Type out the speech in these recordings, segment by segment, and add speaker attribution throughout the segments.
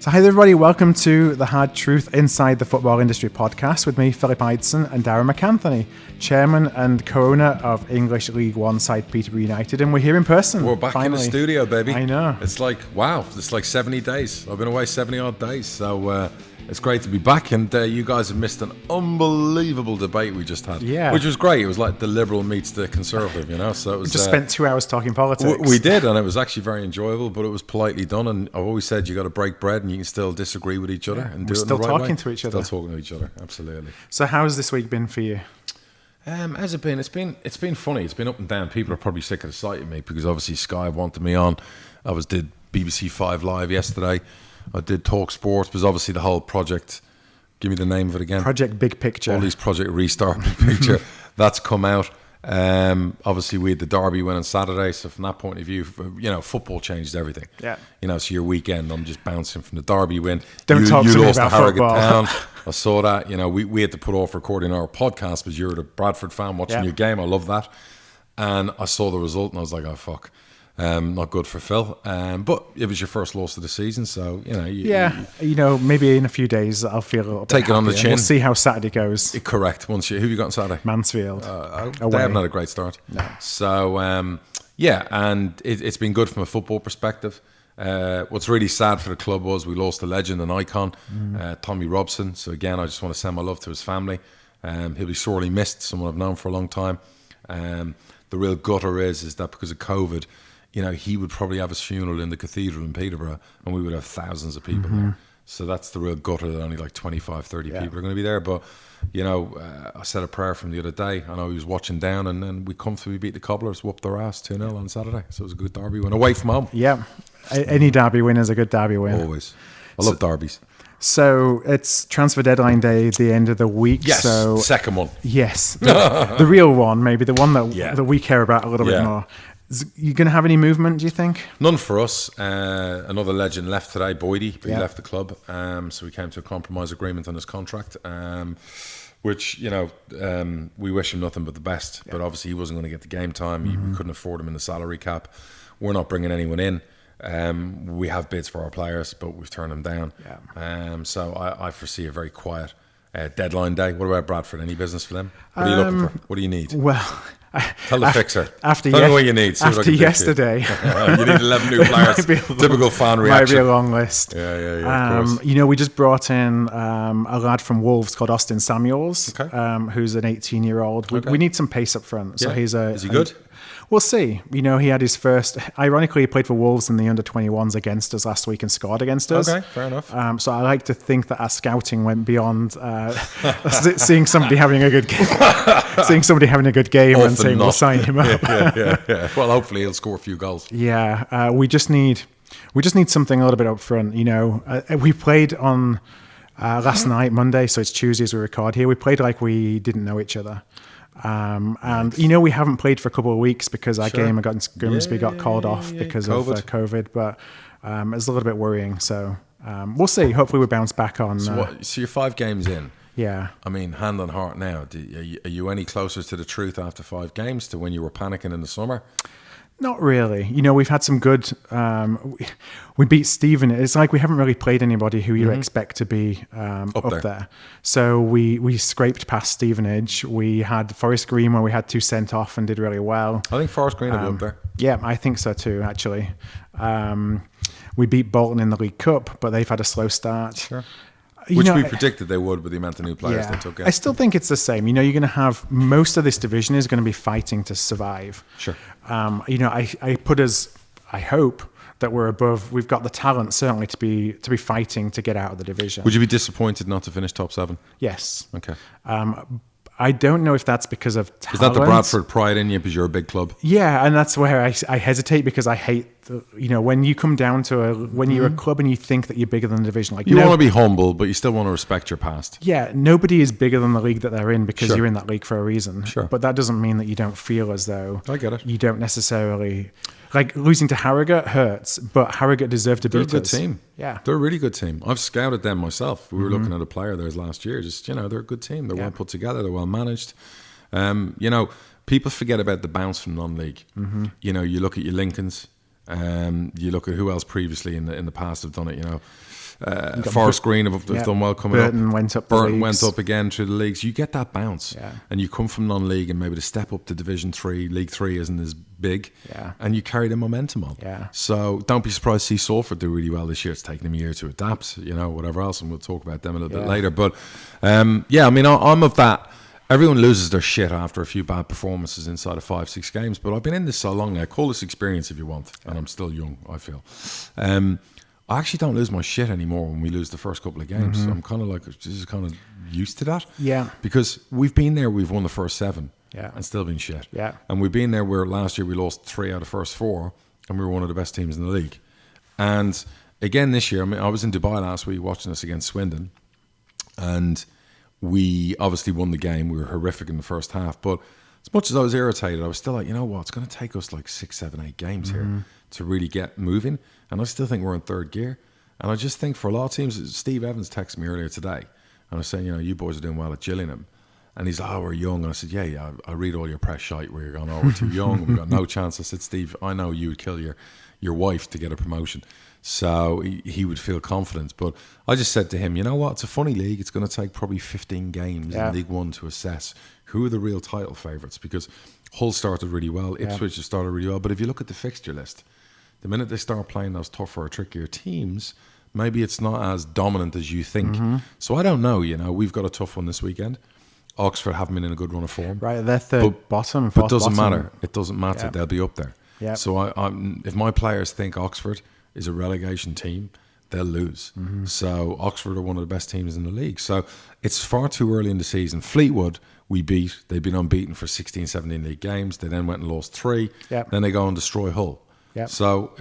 Speaker 1: So hi everybody, welcome to The Hard Truth Inside the Football Industry podcast with me, Philip Ideson, and Darragh MacAnthony, chairman and co-owner of English League One side Peterborough United, and we're here in person.
Speaker 2: We're back
Speaker 1: finally.
Speaker 2: In the studio, baby.
Speaker 1: I know.
Speaker 2: It's like, wow, it's like 70 days. I've been away 70 odd days, so it's great to be back, and you guys have missed an unbelievable debate we just had, which was great. It was like the Liberal meets the Conservative, you know, so it was...
Speaker 1: We just spent 2 hours talking politics.
Speaker 2: We did, and it was actually very enjoyable, but it was politely done, and I've always said you got to break bread and you can still disagree with each other and do it in the right way.
Speaker 1: Still talking to each other.
Speaker 2: Still talking to each other, absolutely.
Speaker 1: So how has this week been for you?
Speaker 2: Has it been? It's been funny. It's been up and down. People are probably sick of the sight of me because obviously Sky wanted me on. I did BBC 5 Live yesterday. I did Talk Sports, because obviously the whole project... Give me the name of it again.
Speaker 1: Project Big Picture.
Speaker 2: All these Project Restart Big Picture. That's come out. Obviously, we had the Derby win on Saturday. So from that point of view, you know, football changed everything. Yeah. You know, so your weekend, I'm just bouncing from the Derby win.
Speaker 1: Don't talk to me about football.
Speaker 2: Town. I saw that. You know, we had to put off recording our podcast because you're the Bradford fan watching your game. I love that. And I saw the result and I was like, oh, fuck. Not good for Phil, but it was your first loss of the season, so you know. Maybe in a few days I'll feel a little take
Speaker 1: bit
Speaker 2: it on the chin.
Speaker 1: We'll see how Saturday goes.
Speaker 2: Correct. Who have you got on Saturday?
Speaker 1: Mansfield.
Speaker 2: They haven't had a great start.
Speaker 1: No.
Speaker 2: So and it's been good from a football perspective. What's really sad for the club was we lost a legend, an icon, Tommy Robson. So again, I just want to send my love to his family. He'll be sorely missed. Someone I've known for a long time. The real gutter is that because of COVID. You know, he would probably have his funeral in the cathedral in Peterborough and we would have thousands of people there. So that's the real gutter that only like 25, 30 people are going to be there. But, you know, I said a prayer from the other day. I know he was watching down and then we beat the Cobblers, whooped their ass 2-0 on Saturday. So it was a good derby win away from home.
Speaker 1: Yeah. Any derby win is a good derby win.
Speaker 2: Always. I love derbies.
Speaker 1: So it's transfer deadline day, the end of the week.
Speaker 2: Yes,
Speaker 1: so
Speaker 2: second one.
Speaker 1: Yes. The real one, maybe the one that we care about a little bit more. You going to have any movement, do you think?
Speaker 2: None for us. Another legend left today, Boydie, but he left the club. So we came to a compromise agreement on his contract, which, you know, we wish him nothing but the best. But obviously he wasn't going to get the game time. We couldn't afford him in the salary cap. We're not bringing anyone in. We have bids for our players, but we've turned them down. So I foresee a very quiet deadline day. What about Bradford? Any business for them? What are you looking for? What do you need?
Speaker 1: Well...
Speaker 2: Tell the fixer.
Speaker 1: Tell
Speaker 2: me what you need.
Speaker 1: After yesterday.
Speaker 2: You need 11 new players. Typical fan reaction.
Speaker 1: Might be a long list.
Speaker 2: Yeah, of course.
Speaker 1: You know, we just brought in a lad from Wolves called Austin Samuels, who's an 18-year-old. We need some pace up front. So is he good? We'll see. You know, he had his first... Ironically, he played for Wolves in the under-21s against us last week and scored against us.
Speaker 2: Okay, fair enough.
Speaker 1: So I like to think that our scouting went beyond seeing somebody having a good game, and saying, we'll sign him up.
Speaker 2: Yeah. Well, hopefully he'll score a few goals.
Speaker 1: Yeah, we just need something a little bit up front. You know, we played on last night, Monday, so it's Tuesday as we record here. We played like we didn't know each other. And you know, we haven't played for a couple of weeks because our game against Grimsby got called off because of COVID, but it's a little bit worrying. So we'll see. Hopefully we bounce back on.
Speaker 2: So you're 5 games in.
Speaker 1: Yeah.
Speaker 2: I mean, hand on heart now, are you any closer to the truth after 5 games to when you were panicking in the summer?
Speaker 1: Not really. You know, we've had some good... we beat Stephen. It's like we haven't really played anybody who you expect to be up there. So we scraped past Stevenage. We had Forest Green where we had 2 sent off and did really well.
Speaker 2: I think Forest Green will be up there.
Speaker 1: Yeah, I think so too, actually. We beat Bolton in the League Cup, but they've had a slow start. Sure.
Speaker 2: Which we predicted they would with the amount of new players they took in.
Speaker 1: I still think it's the same. You know, you're going to have most of this division is going to be fighting to survive.
Speaker 2: Sure.
Speaker 1: You know, I hope that we're above. We've got the talent certainly to be fighting to get out of the division.
Speaker 2: Would you be disappointed not to finish top 7?
Speaker 1: Yes.
Speaker 2: Okay.
Speaker 1: I don't know if that's because of talent.
Speaker 2: Is that the Bradford pride in you because you're a big club?
Speaker 1: Yeah, and that's where I hesitate because I hate, when you come down to when you're a club and you think that you're bigger than the division. Like
Speaker 2: you want to be humble, but you still want to respect your past.
Speaker 1: Yeah, nobody is bigger than the league that they're in because you're in that league for a reason.
Speaker 2: Sure.
Speaker 1: But that doesn't mean that you don't feel as though
Speaker 2: I get it.
Speaker 1: You don't necessarily... Like, losing to Harrogate hurts, but Harrogate deserved to beat us.
Speaker 2: They're a good team.
Speaker 1: Yeah.
Speaker 2: They're a really good team. I've scouted them myself. We were looking at a player theirs last year. Just, they're a good team. They're well put together. They're well managed. People forget about the bounce from non-league. You know, you look at your Lincolns. You look at who else previously in the past have done it, Forest Green have done well coming
Speaker 1: Burton
Speaker 2: up.
Speaker 1: went up.
Speaker 2: Burton went up again through the leagues. You get that bounce,
Speaker 1: Yeah.
Speaker 2: and you come from non-league, and maybe to step up to Division 3, League 3 isn't as big,
Speaker 1: Yeah.
Speaker 2: and you carry the momentum on.
Speaker 1: Yeah.
Speaker 2: So don't be surprised to see Salford do really well this year. It's taken them a year to adapt, whatever else, and we'll talk about them a little bit later. But I'm of that. Everyone loses their shit after a few bad performances inside of 5-6 games, but I've been in this so long now. Call this experience if you want, and I'm still young, I feel. I actually don't lose my shit anymore when we lose the first couple of games. I'm kind of like just kind of used to that.
Speaker 1: Yeah.
Speaker 2: Because we've been there, we've won the first 7 and still been shit.
Speaker 1: Yeah.
Speaker 2: And we've been there where last year we lost 3 out of the first 4 and we were one of the best teams in the league. And again this year, I was in Dubai last week watching us against Swindon, and we obviously won the game. We were horrific in the first half, but as much as I was irritated, I was still like, you know what, it's going to take us like 6, 7, 8 games here to really get moving. And I still think we're in third gear. And I just think for a lot of teams, Steve Evans texted me earlier today, and I was saying, you boys are doing well at Gillingham. And he's like, oh, we're young. And I said, yeah, I read all your press shite where you're going, oh, we're too young, we've got no chance. I said, Steve, I know you would kill your wife to get a promotion. So he would feel confident. But I just said to him, you know what, it's a funny league. It's going to take probably 15 games in League One to assess who are the real title favourites, because Hull started really well, Ipswich have started really well. But if you look at the fixture list, the minute they start playing those tougher or trickier teams, maybe it's not as dominant as you think. So I don't know, we've got a tough one this weekend. Oxford haven't been in a good run of form.
Speaker 1: Right, they're third bottom.
Speaker 2: But it doesn't
Speaker 1: bottom.
Speaker 2: matter. It doesn't matter.
Speaker 1: Yeah.
Speaker 2: They'll be up there.
Speaker 1: Yeah.
Speaker 2: So if my players think Oxford is a relegation team, they'll lose. So Oxford are one of the best teams in the league. So it's far too early in the season. Fleetwood, we beat. They've been unbeaten for 16, 17 league games. They then went and lost 3.
Speaker 1: Yep.
Speaker 2: Then they go and destroy Hull.
Speaker 1: Yep.
Speaker 2: So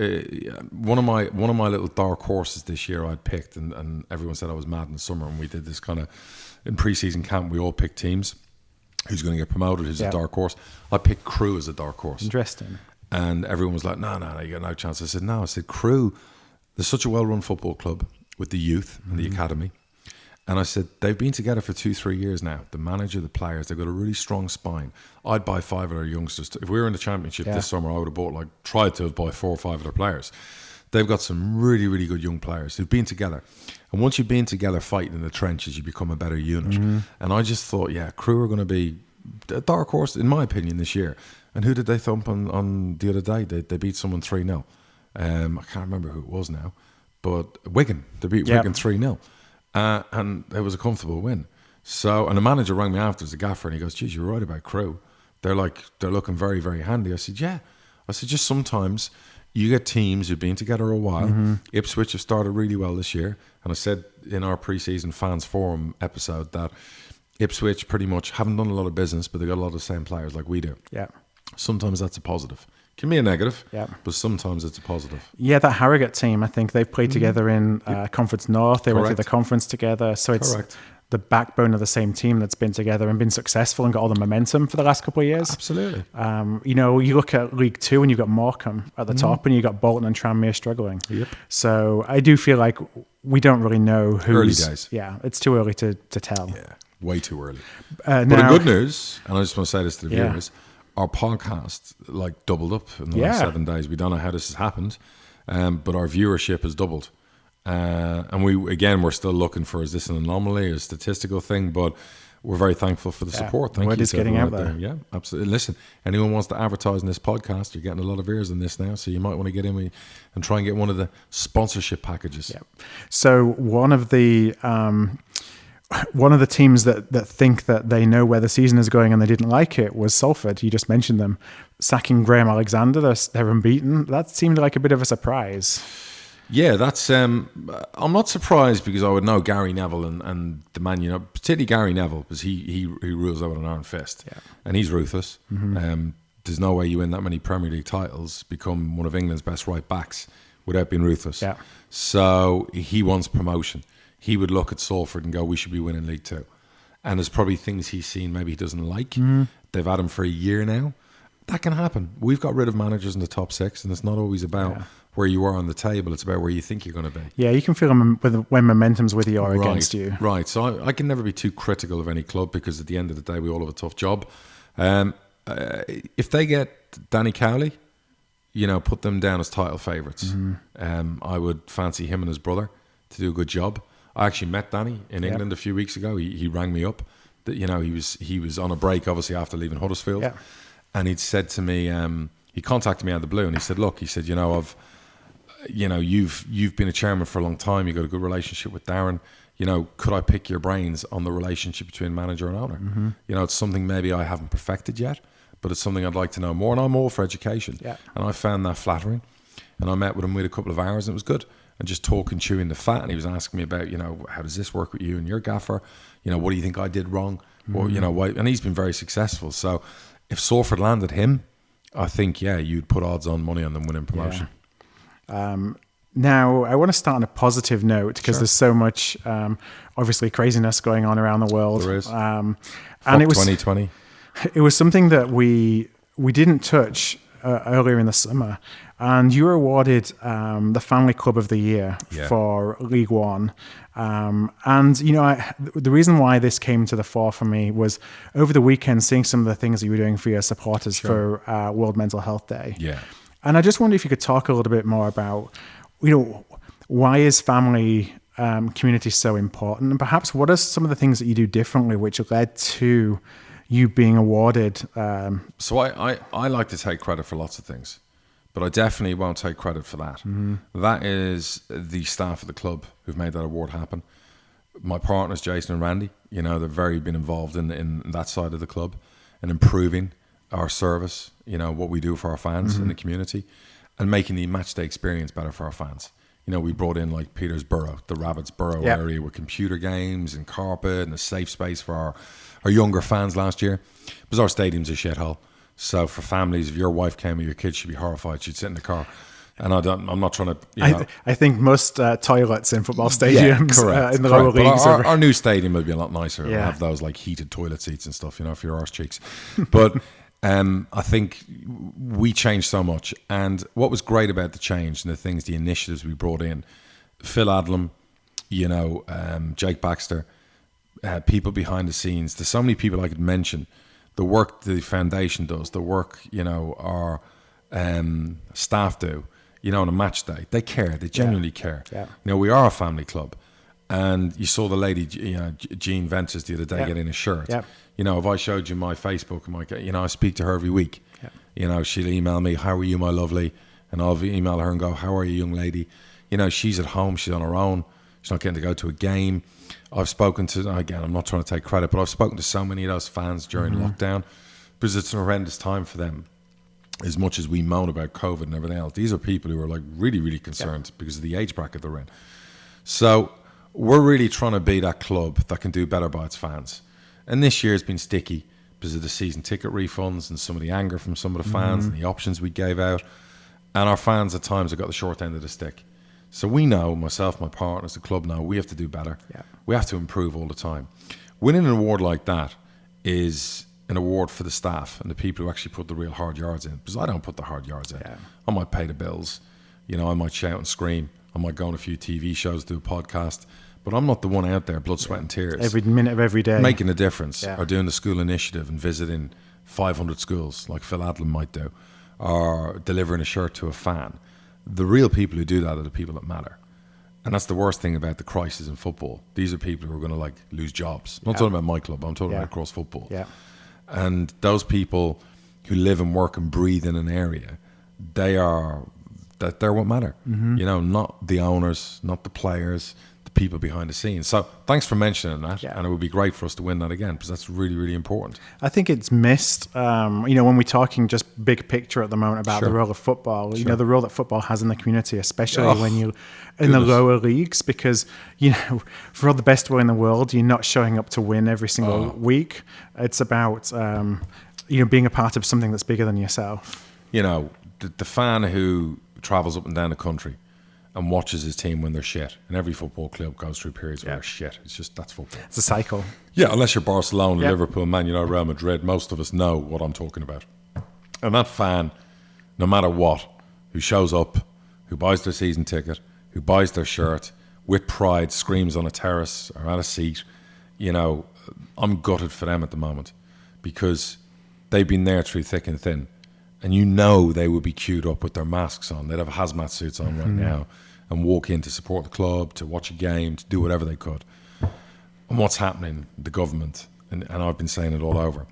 Speaker 2: one of my little dark horses this year I'd picked, and everyone said I was mad in the summer, and we did this kind of in pre-season camp. We all picked teams. Who's going to get promoted? Who's a dark horse? I picked Crewe as a dark horse.
Speaker 1: Interesting.
Speaker 2: And everyone was like, no, you got no chance. I said, no. I said, Crewe, they're such a well-run football club with the youth and the academy. And I said, they've been together for 2-3 years now. The manager, the players, they've got a really strong spine. I'd buy 5 of their youngsters. If we were in the championship this summer, I would have tried to buy 4 or 5 of their players. They've got some really, really good young players who've been together. And once you've been together fighting in the trenches, you become a better unit. And I just thought, Crewe are going to be a dark horse, in my opinion, this year. And who did they thump on the other day? They beat someone 3-0. I can't remember who it was now. But Wigan. They beat Wigan 3-0. And it was a comfortable win. So, and the manager rang me after as a gaffer, and he goes, geez, you're right about Crewe. They're looking very, very handy. I said, yeah. I said, just sometimes you get teams who've been together a while. Ipswich have started really well this year. And I said in our pre-season fans forum episode that Ipswich pretty much haven't done a lot of business, but they got a lot of the same players like we do. Yeah. Sometimes that's a positive. Can be a negative, but sometimes it's a positive.
Speaker 1: Yeah, that Harrogate team, I think they've played together in Conference North. They went through the conference together. So it's the backbone of the same team that's been together and been successful and got all the momentum for the last couple of years.
Speaker 2: Absolutely.
Speaker 1: You look at League 2 and you've got Morecambe at the top, and you've got Bolton and Tranmere struggling. Yep. So I do feel like we don't really know who's...
Speaker 2: Early days.
Speaker 1: Yeah, it's too early to tell.
Speaker 2: Yeah, way too early. But the good news, and I just want to say this to the viewers, our podcast doubled up in the last 7 days. We don't know how this has happened, but our viewership has doubled. And we're still looking for, is this an anomaly, a statistical thing? But we're very thankful for the support. Thank you.
Speaker 1: Word is getting out there.
Speaker 2: Yeah, absolutely. Listen, anyone wants to advertise in this podcast, you're getting a lot of ears in this now, so you might want to get in and try and get one of the sponsorship packages.
Speaker 1: Yeah. So one of the teams that think that they know where the season is going and they didn't like it was Salford. You just mentioned them. Sacking Graham Alexander, they're unbeaten. That seemed like a bit of a surprise.
Speaker 2: Yeah, that's. I'm not surprised because I would know Gary Neville and the man, particularly Gary Neville, because he rules out an iron fist, and he's ruthless. There's no way you win that many Premier League titles, become one of England's best right backs without being ruthless. Yeah. So he wants promotion. He would look at Salford and go, we should be winning League 2. And there's probably things he's seen maybe he doesn't like. They've had him for a year now. That can happen. We've got rid of managers in the top 6, and it's not always about where you are on the table. It's about where you think you're going to be. Yeah,
Speaker 1: you can feel when momentum's with you or against you.
Speaker 2: Right. So I can never be too critical of any club because at the end of the day, we all have a tough job. If they get Danny Cowley, put them down as title favourites. I would fancy him and his brother to do a good job. I actually met Danny in England a few weeks ago. He rang me up. That, you know, he was on a break, obviously, after leaving Huddersfield.
Speaker 1: Yeah.
Speaker 2: And he'd said to me, he contacted me out of the blue, and he said, look, he said, you know, you've been a chairman for a long time. You've got a good relationship with Darren. You know, could I pick your brains on the relationship between manager and owner? Mm-hmm. You know, it's something maybe I haven't perfected yet, but it's something I'd like to know more. And I'm all for education. Yeah. And I found that flattering. And I met with him with a couple of hours, and it was good. And just talking, chewing the fat. And he was asking me about, you know, how does this work with you and your gaffer? You know, what do you think I did wrong? Mm-hmm. Or, you know, why? And he's been very successful. So if Salford landed him, I think, you'd put odds on money on them winning promotion.
Speaker 1: Yeah. Now, I want to start on a positive note because there's so much, obviously, craziness going on around the world.
Speaker 2: There is.
Speaker 1: And it was
Speaker 2: 2020.
Speaker 1: It was something that we didn't touch earlier in the summer. And you were awarded the Family Club of the Year for League One. And, you know, the reason why this came to the fore for me was over the weekend seeing some of the things that you were doing for your supporters for World Mental Health Day.
Speaker 2: Yeah.
Speaker 1: And I just wonder if you could talk a little bit more about, you know, why is family community so important? And perhaps what are some of the things that you do differently which led to you being awarded?
Speaker 2: So I like to take credit for lots of things, but I definitely won't take credit for that. Mm-hmm. That is the staff of the club who've made that award happen. My partners, Jason and Randy, you know, they've very been involved in that side of the club and improving our service, you know, what we do for our fans in the community and making the match day experience better for our fans. You know, we brought in like Peterborough, the Rabbits Borough area with computer games and carpet and a safe space for our younger fans last year. Because our stadium's a shithole. So for families, if your wife came with your kids, she'd be horrified. She'd sit in the car. And I'm not trying to, you know.
Speaker 1: I think most toilets in football stadiums in the lower leagues.
Speaker 2: Our new stadium will be a lot nicer. It'll have those like heated toilet seats and stuff, you know, for your arse cheeks. But I think we changed so much. And what was great about the change and the initiatives we brought in, Phil Adlam, you know, Jake Baxter, people behind the scenes. There's so many people I could mention. The work the foundation does, the work, you know, our staff do, you know, on a match day. They care. They genuinely care. Yeah. You know, we are a family club. And you saw the lady, you know, Jean Ventures the other day getting a shirt. Yeah. You know, if I showed you my Facebook, you know, I speak to her every week. Yeah. You know, she'll email me, how are you, my lovely? And I'll email her and go, how are you, young lady? You know, she's at home. She's on her own. She's not getting to go to a game. I've spoken to, again, I'm not trying to take credit, but I've spoken to so many of those fans during lockdown because it's a horrendous time for them. As much as we moan about COVID and everything else, these are people who are like really, really concerned because of the age bracket they're in. So we're really trying to be that club that can do better by its fans. And this year has been sticky because of the season ticket refunds and some of the anger from some of the fans and the options we gave out. And our fans at times have got the short end of the stick. So we know, myself, my partners, the club know, we have to do better. Yeah. We have to improve all the time. Winning an award like that is an award for the staff and the people who actually put the real hard yards in. Because I don't put the hard yards in. Yeah. I might pay the bills. You know, I might shout and scream. I might go on a few TV shows, do a podcast. But I'm not the one out there, blood, sweat and tears.
Speaker 1: Every minute of every day.
Speaker 2: Making a difference. Or doing the school initiative and visiting 500 schools like Phil Adlam might do. Or delivering a shirt to a fan. The real people who do that are the people that matter. And that's the worst thing about the crisis in football. These are people who are going to like lose jobs. I'm not talking about my club. I'm talking about across football. Yeah. And those people who live and work and breathe in an area, they're what matter. Mm-hmm. You know, not the owners, not the players, the people behind the scenes. So thanks for mentioning that. Yeah. And it would be great for us to win that again because that's really, really important.
Speaker 1: I think it's missed, you know, when we're talking just big picture at the moment about the role of football, you know, the role that football has in the community, especially when you're in the lower leagues, because, you know, for all the best will in the world, you're not showing up to win every single week. It's about, you know, being a part of something that's bigger than yourself.
Speaker 2: You know, the fan who travels up and down the country and watches his team when they're shit. And every football club goes through periods where they're shit. It's just, that's football.
Speaker 1: It's a cycle.
Speaker 2: Yeah, unless you're Barcelona, Liverpool, Man United, Real Madrid, most of us know what I'm talking about. And that fan, no matter what, who shows up, who buys their season ticket, who buys their shirt, with pride, screams on a terrace or at a seat, you know, I'm gutted for them at the moment because they've been there through thick and thin. And you know they would be queued up with their masks on. They'd have hazmat suits on right now. and walk in to support the club, to watch a game, to do whatever they could. And what's happening, the government, and I've been saying it all over,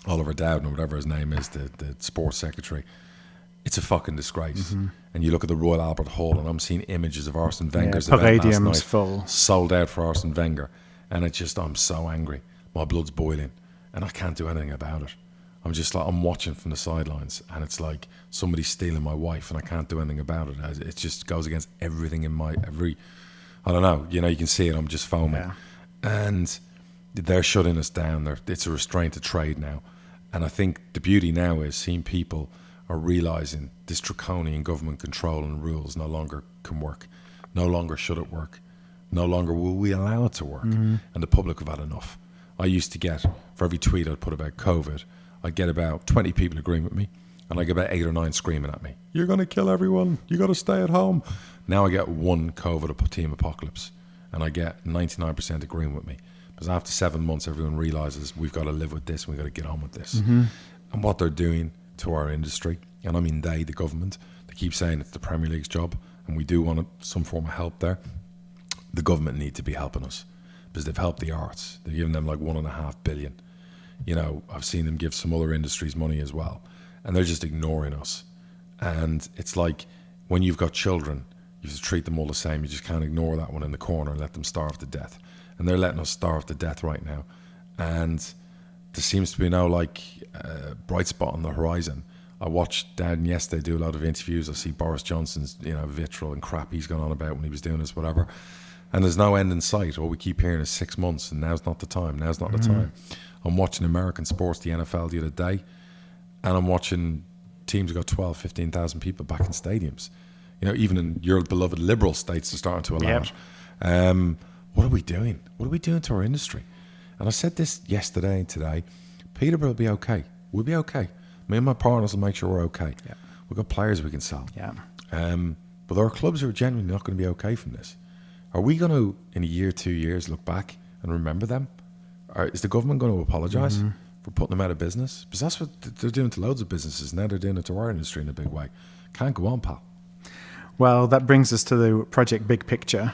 Speaker 2: Oliver Dowden, or whatever his name is, the sports secretary, it's a fucking disgrace. And you look at the Royal Albert Hall, and I'm seeing images of Arsene Wenger's event last night,
Speaker 1: full,
Speaker 2: sold out for Arsene Wenger, and it's just, I'm so angry. My blood's boiling, and I can't do anything about it. I'm just like, I'm watching from the sidelines, and it's like somebody's stealing my wife, and I can't do anything about it. It just goes against everything in I don't know, you can see it, I'm just foaming.
Speaker 1: Yeah.
Speaker 2: And they're shutting us down. It's a restraint of trade now. And I think the beauty now is seeing people are realising this draconian government control and rules no longer can work. No longer should it work. No longer will we allow it to work. And the public have had enough. I used to get, for every tweet I'd put about COVID, I'd get about 20 people agreeing with me, and I get about 8 or 9 screaming at me, "You're going to kill everyone. You got to stay at home." Now I get one COVID team apocalypse, and I get 99% agreeing with me. Because after 7 months, everyone realises we've got to live with this and we've got to get on with this. And what they're doing to our industry, and I mean they, the government, they keep saying it's the Premier League's job, and we do want some form of help there. The government need to be helping us, because they've helped the arts. They're giving them like $1.5 billion. I've seen them give some other industries money as well, and they're just ignoring us. And it's like when you've got children, you have to treat them all the same. You just can't ignore that one in the corner and let them starve to death. And they're letting us starve to death right now. And there seems to be no bright spot on the horizon. I watched Dan yesterday do a lot of interviews. I see Boris Johnson's vitriol and crap he's gone on about when he was doing this, whatever. And there's no end in sight. All we keep hearing is 6 months, and now's not the time. Now's not the time. I'm watching American sports, the NFL, the other day, and I'm watching teams who got 12, 15,000 people back in stadiums. Even in your beloved liberal states, they're starting to allow it. What are we doing? What are we doing to our industry? And I said this yesterday and today. Peterborough will be okay. We'll be okay. Me and my partners will make sure we're okay. Yeah. We've got players we can sell. Yeah. But there are clubs who are genuinely not going to be okay from this. Are we going to, in a year, 2 years, look back and remember them? Or is the government going to apologise for putting them out of business? Because that's what they're doing to loads of businesses. Now they're doing it to our industry in a big way. Can't go on, pal.
Speaker 1: Well, that brings us to the project Big Picture.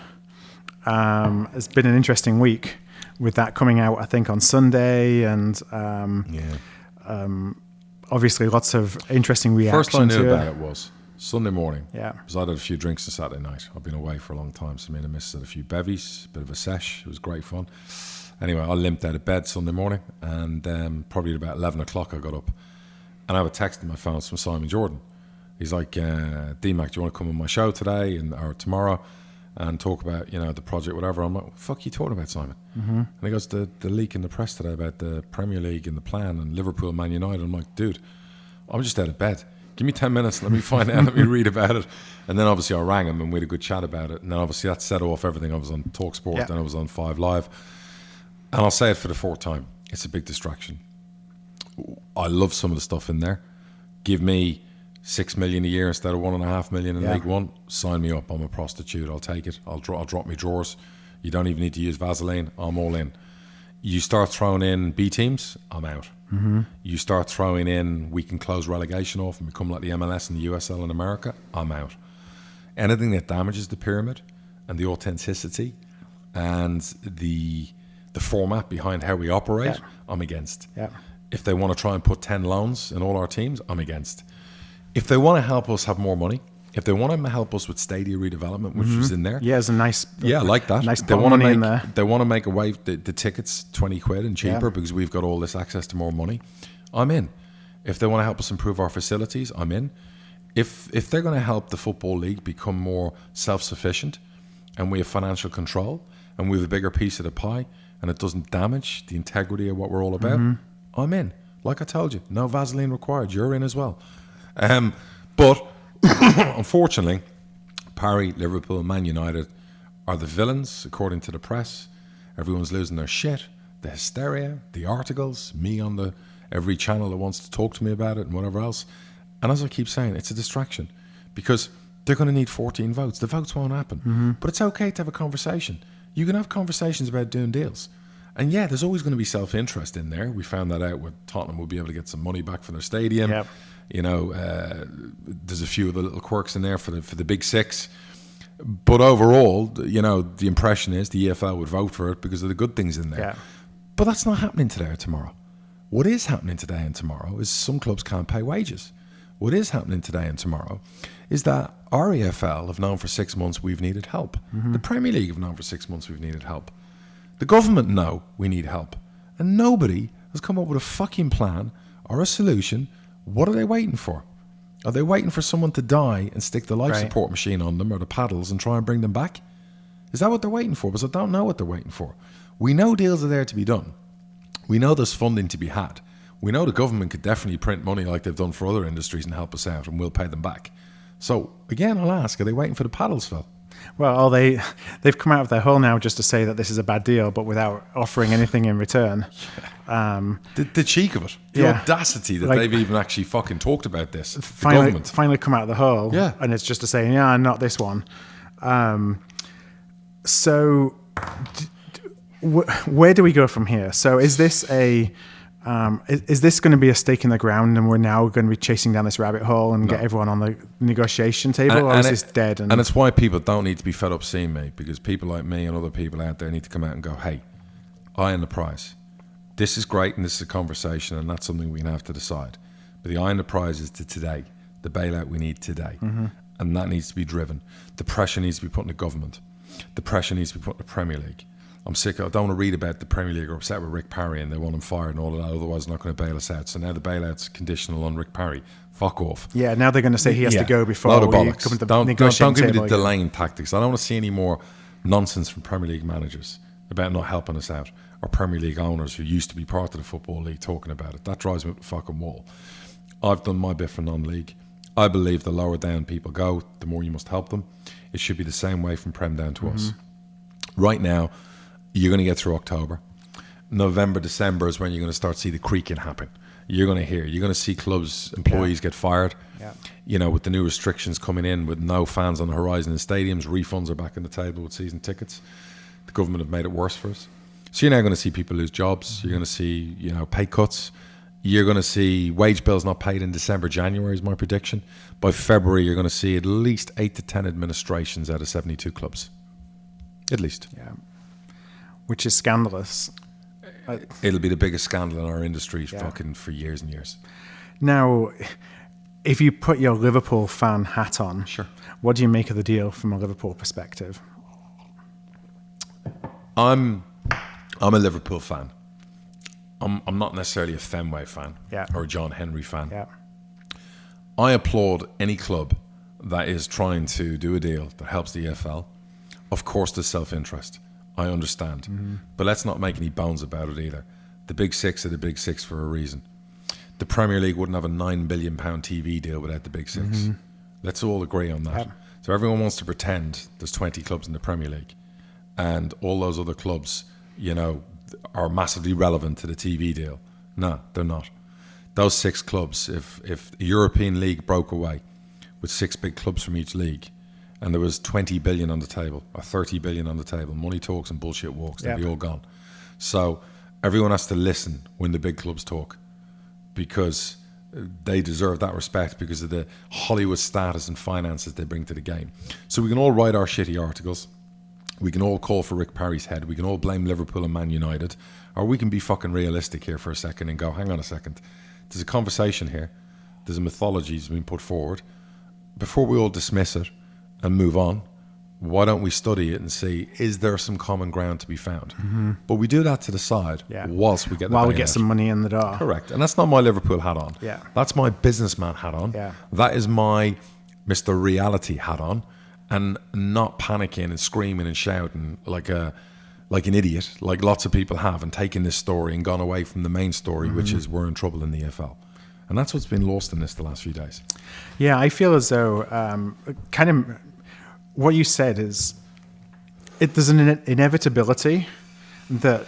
Speaker 1: It's been an interesting week with that coming out, I think, on Sunday, and obviously lots of interesting reactions.
Speaker 2: First I knew about it was Sunday morning.
Speaker 1: Yeah.
Speaker 2: Because I'd had a few drinks on Saturday night. I've been away for a long time, so me and the missus had a few bevies, a bit of a sesh. It was great fun. Anyway, I limped out of bed Sunday morning, and probably at about 11 o'clock I got up, and I have a text in my phone from Simon Jordan. He's like, D-Mac, do you want to come on my show today or tomorrow and talk about, the project, whatever? I'm like, what the fuck are you talking about, Simon? And he goes, the leak in the press today about the Premier League and the plan and Liverpool, Man United. I'm like, dude, I'm just out of bed. Give me 10 minutes, let me find out, let me read about it. And then obviously I rang him and we had a good chat about it. And then obviously that set off everything. I was on TalkSport, then I was on 5 Live. And I'll say it for the 4th time, it's a big distraction. I love some of the stuff in there. Give me 6 million a year instead of 1.5 million in League One. Sign me up. I'm a prostitute. I'll take it. I'll drop my drawers. You don't even need to use Vaseline. I'm all in. You start throwing in B teams, I'm out. You start throwing in, we can close relegation off and become like the MLS and the USL in America, I'm out. Anything that damages the pyramid and the authenticity and the format behind how we operate, I'm against. If they want to try and put 10 loans in all our teams, I'm against. If they want to help us have more money, if they want to help us with stadia redevelopment, which was in there.
Speaker 1: Yeah, it's a nice...
Speaker 2: Yeah, I like that.
Speaker 1: Nice they want to make in there.
Speaker 2: They want to make away the tickets 20 quid and cheaper because we've got all this access to more money. I'm in. If they want to help us improve our facilities, I'm in. If they're going to help the Football League become more self-sufficient and we have financial control and we have a bigger piece of the pie and it doesn't damage the integrity of what we're all about, I'm in. Like I told you, no Vaseline required. You're in as well. But unfortunately, Parry, Liverpool, Man United are the villains, according to the press. Everyone's losing their shit. The hysteria, the articles, me on every channel that wants to talk to me about it and whatever else. And as I keep saying, it's a distraction because they're going to need 14 votes. The votes won't happen. But it's okay to have a conversation. You can have conversations about doing deals. And yeah, there's always going to be self-interest in there. We found that out with Tottenham will be able to get some money back for their stadium. There's a few of the little quirks in there for the big six. But overall, you know, the impression is the EFL would vote for it because of the good things in there.
Speaker 1: Yeah.
Speaker 2: But that's not happening today or tomorrow. What is happening today and tomorrow is some clubs can't pay wages. What is happening today and tomorrow is that our EFL have known for 6 months we've needed help. The Premier League have known for 6 months we've needed help. The government know we need help. And nobody has come up with a fucking plan or a solution. What are they waiting for? Are they waiting for someone to die and stick the life support machine on them or the paddles and try and bring them back? Is that what they're waiting for? Because I don't know what they're waiting for. We know deals are there to be done. We know there's funding to be had. We know the government could definitely print money like they've done for other industries and help us out, and we'll pay them back. So, again, I'll ask, are they waiting for the paddles, Phil?
Speaker 1: Well, they've come out of their hole now just to say that this is a bad deal, but without offering anything in return.
Speaker 2: The cheek of it. The audacity that they've even actually fucking talked about this.
Speaker 1: Finally come out of the hole.
Speaker 2: Yeah.
Speaker 1: And it's just to say, yeah, not this one. So where do we go from here? So is this is this going to be a stake in the ground and we're now going to be chasing down this rabbit hole and get everyone on the negotiation table, or is this dead?
Speaker 2: And it's why people don't need to be fed up seeing me, because people like me and other people out there need to come out and go, hey, eye on the prize. This is great and this is a conversation and that's something we can have to decide. But the eye on the prize is to today, the bailout we need today. And that needs to be driven. The pressure needs to be put on the government. The pressure needs to be put on the Premier League. I'm sick. I don't want to read about the Premier League are upset with Rick Parry and they want him fired and all of that. Otherwise, they're not going to bail us out. So now the bailout's conditional on Rick Parry. Fuck off.
Speaker 1: Yeah, now they're going to say he has to go before
Speaker 2: Load of
Speaker 1: we
Speaker 2: bollocks.
Speaker 1: come to the
Speaker 2: Don't
Speaker 1: negotiating
Speaker 2: give me
Speaker 1: table
Speaker 2: the
Speaker 1: again.
Speaker 2: delaying tactics. I don't want to see any more nonsense from Premier League managers about not helping us out, or Premier League owners who used to be part of the Football League talking about it. That drives me up the fucking wall. I've done my bit for non-league. I believe the lower down people go, the more you must help them. It should be the same way from Prem down to us. Right now, you're going to get through October. November, December is when you're going to start to see the creaking happen. You're going to see clubs, employees get fired.
Speaker 1: Yeah.
Speaker 2: You know, with the new restrictions coming in, with no fans on the horizon in stadiums, refunds are back on the table with season tickets. The government have made it worse for us. So you're now going to see people lose jobs. You're going to see, you know, pay cuts. You're going to see wage bills not paid in December, January is my prediction. By February, you're going to see at least 8 to 10 administrations out of 72 clubs. At least.
Speaker 1: Yeah. Which is scandalous.
Speaker 2: It'll be the biggest scandal in our industry fucking for years and years.
Speaker 1: Now, if you put your Liverpool fan hat on, what do you make of the deal from a Liverpool perspective?
Speaker 2: I'm a Liverpool fan. I'm not necessarily a Fenway fan or a John Henry fan.
Speaker 1: Yeah.
Speaker 2: I applaud any club that is trying to do a deal that helps the EFL. Of course, there's self-interest. I understand. But let's not make any bones about it either. The Big Six are the Big Six for a reason. The Premier League wouldn't have a £9 billion TV deal without the Big Six. Let's all agree on that. So everyone wants to pretend there's 20 clubs in the Premier League and all those other clubs, you know, are massively relevant to the TV deal. No, they're not. Those 6 clubs, if a European league broke away with 6 big clubs from each league, and there was 20 billion on the table or 30 billion on the table, money talks and bullshit walks, they'd be all gone. So everyone has to listen when the big clubs talk, because they deserve that respect because of the Hollywood status and finances they bring to the game. So we can all write our shitty articles. We can all call for Rick Parry's head. We can all blame Liverpool and Man United. Or we can be fucking realistic here for a second and go, hang on a second. There's a conversation here. There's a mythology that's been put forward. Before we all dismiss it and move on, why don't we study it and see, is there some common ground to be found? But we do that to the side whilst we get the
Speaker 1: while we
Speaker 2: bailout.
Speaker 1: get some money in the door.
Speaker 2: Correct. And that's not my Liverpool hat on.
Speaker 1: Yeah.
Speaker 2: That's my businessman hat on.
Speaker 1: Yeah.
Speaker 2: That is my Mr. Reality hat on. And not panicking and screaming and shouting like an idiot, like lots of people have, and taking this story and gone away from the main story, which is we're in trouble in the EFL. And that's what's been lost in this the last few days.
Speaker 1: Yeah, I feel as though kind of what you said is there's an inevitability that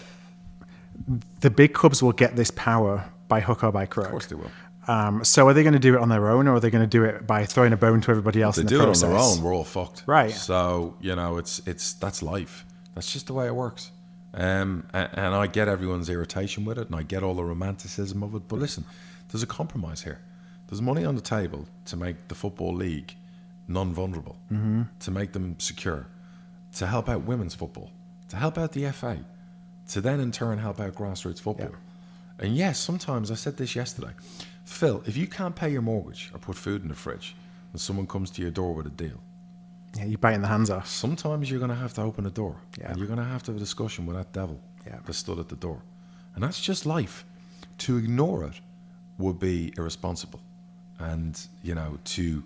Speaker 1: the big clubs will get this power by hook or by crook.
Speaker 2: Of course they will.
Speaker 1: So are they going to do it on their own, or are they going to do it by throwing a bone to everybody else in the process?
Speaker 2: They do it on their own, we're all fucked.
Speaker 1: Right.
Speaker 2: So, you know, it's that's life. That's just the way it works. And I get everyone's irritation with it, and I get all the romanticism of it. But listen, there's a compromise here. There's money on the table to make the Football League non-vulnerable, to make them secure, to help out women's football, to help out the FA, to then in turn help out grassroots football. Yeah. And yes, sometimes, I said this yesterday, Phil, if you can't pay your mortgage or put food in the fridge and someone comes to your door with a deal,
Speaker 1: yeah, you're biting the hands off.
Speaker 2: sometimes you're going to have to open a door.
Speaker 1: Yeah.
Speaker 2: And you're going to have to have a discussion with that devil that stood at the door. And that's just life. To ignore it would be irresponsible. And, to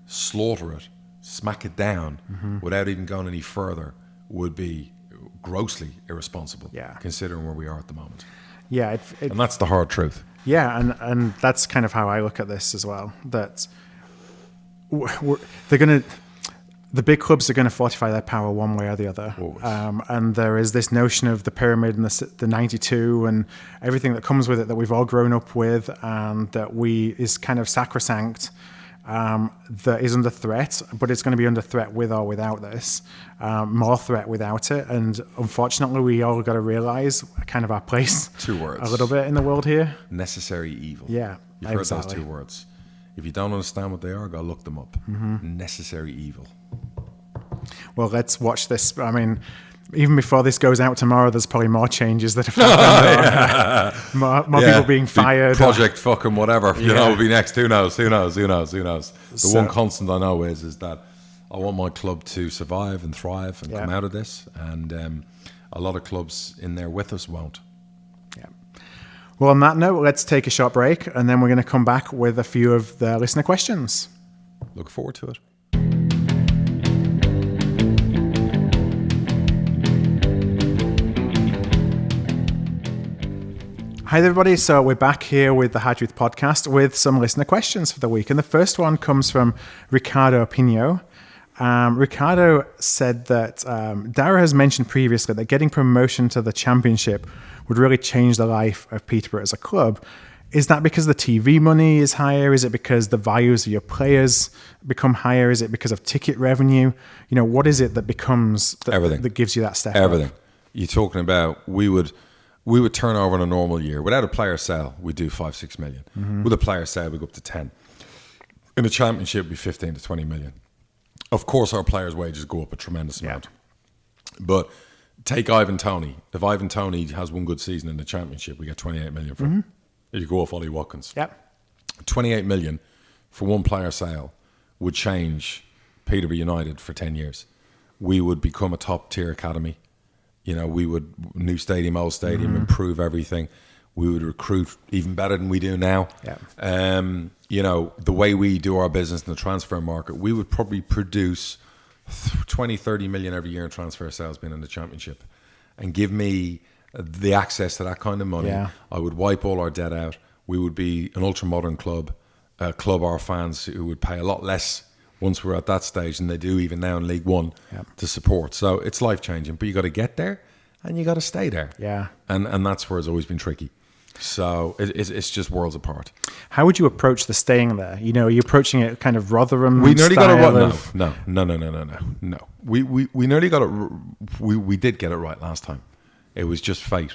Speaker 2: slaughter it, smack it down without even going any further would be grossly irresponsible, considering where we are at the moment.
Speaker 1: Yeah.
Speaker 2: And that's the hard truth.
Speaker 1: Yeah, and that's kind of how I look at this as well, that the big clubs are going to fortify their power one way or the other. And there is this notion of the pyramid and the 92 and everything that comes with it that we've all grown up with, and that is kind of sacrosanct, that is under threat, but it's going to be under threat with or without this, more threat without it. And unfortunately, we all got to realize kind of our place
Speaker 2: 2 words.
Speaker 1: A little bit in the world here.
Speaker 2: Necessary evil.
Speaker 1: Yeah,
Speaker 2: You've heard those 2 words. If you don't understand what they are, go look them up. Necessary evil.
Speaker 1: Well, let's watch this. I mean, even before this goes out tomorrow, there's probably more changes that have happened. More people being fired.
Speaker 2: Project fucking whatever. Will be next. Who knows? The one constant I know is that I want my club to survive and thrive and come out of this. And a lot of clubs in there with us won't.
Speaker 1: Yeah. Well, on that note, let's take a short break, and then we're going to come back with a few of the listener questions.
Speaker 2: Look forward to it.
Speaker 1: Hi everybody, so we're back here with the Hard Truth podcast with some listener questions for the week. And the first one comes from Ricardo Pino. Ricardo said that Darragh has mentioned previously that getting promotion to the championship would really change the life of Peterborough as a club. Is that because the TV money is higher? Is it because the values of your players become higher? Is it because of ticket revenue? What is it that becomes
Speaker 2: everything
Speaker 1: that gives you that step
Speaker 2: everything
Speaker 1: up?
Speaker 2: You're talking about we would turn over in a normal year. Without a player sale, we do 5-6 million. With a player sale, we go up to 10. In the championship, it'd be 15 to 20 million. Of course, our players' wages go up a tremendous amount. But take Ivan Toney. If Ivan Toney has one good season in the championship, we get 28 million for him. If you go off Ollie Watkins. 28 million for one player sale would change Peterborough United for 10 years. We would become a top-tier academy. We would, new stadium, old stadium, improve everything. We would recruit even better than we do now. The way we do our business in the transfer market, we would probably produce 20, 30 million every year in transfer sales being in the championship. And give me the access to that kind of money. I would wipe all our debt out. We would be an ultra-modern club, a club our fans who would pay a lot less once we're at that stage than they do even now in League One to support. So it's life-changing, but you got to get there and you got to stay there. And that's where it's always been tricky. So it's just worlds apart.
Speaker 1: How would you approach the staying there? Are you approaching it kind of Rotherham
Speaker 2: We nearly got it right.
Speaker 1: of...
Speaker 2: No. We nearly got it. We did get it right last time. It was just fate.